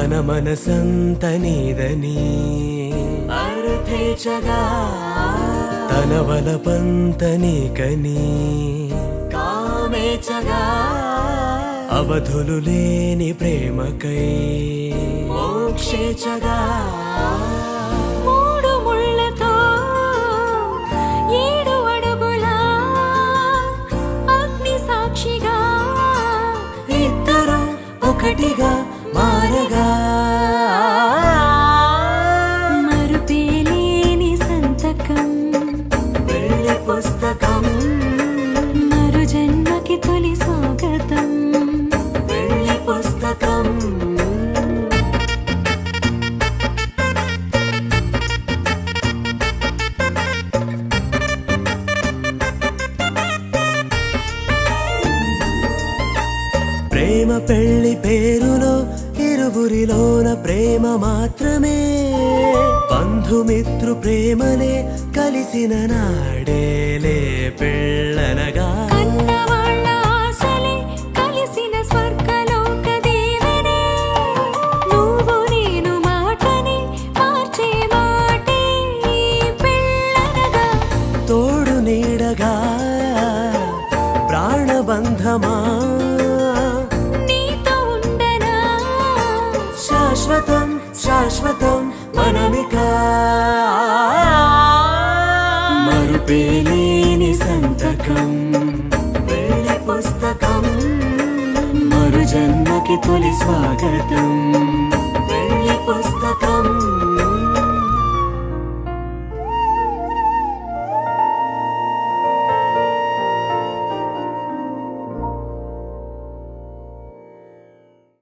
తన మనసంత నీదని అర్థేచగా తన వలపంత నీకని కామేచగా అవధులు లేని ప్రేమకై మోక్షేచగా మూడు ముళ్ళతో 7 అడుగుల అగ్ని సాక్షిగా ఇద్దరు ఒకటిగా మారగా మరుపేలేని సంతకం వెళ్ళి పుస్తకం మరు జన్మకి తొలి స్వాగతం వెళ్ళి పుస్తకం ప్రేమ పెళ్లి పేరులో ఇరువురిలోన ప్రేమ మాత్రమే బంధుమిత్రు ప్రేమలే కలిసిన నాడేలే పెళ్ళనగా కన్నవాళ్ళ ఆశలే కలిసిన స్వర్గలోక దీవెనే నువ్వు నేను మాటని మార్చే మాటే పెళ్ళనగా తోడు నీడగా ప్రాణబంధమా నీతో ఉండనా శాశ్వతం శాశ్వతం మనమిక మరుపేలేని సంతకం వెళ్ళి పుస్తకం మరు జన్మకి తొలి స్వాగతం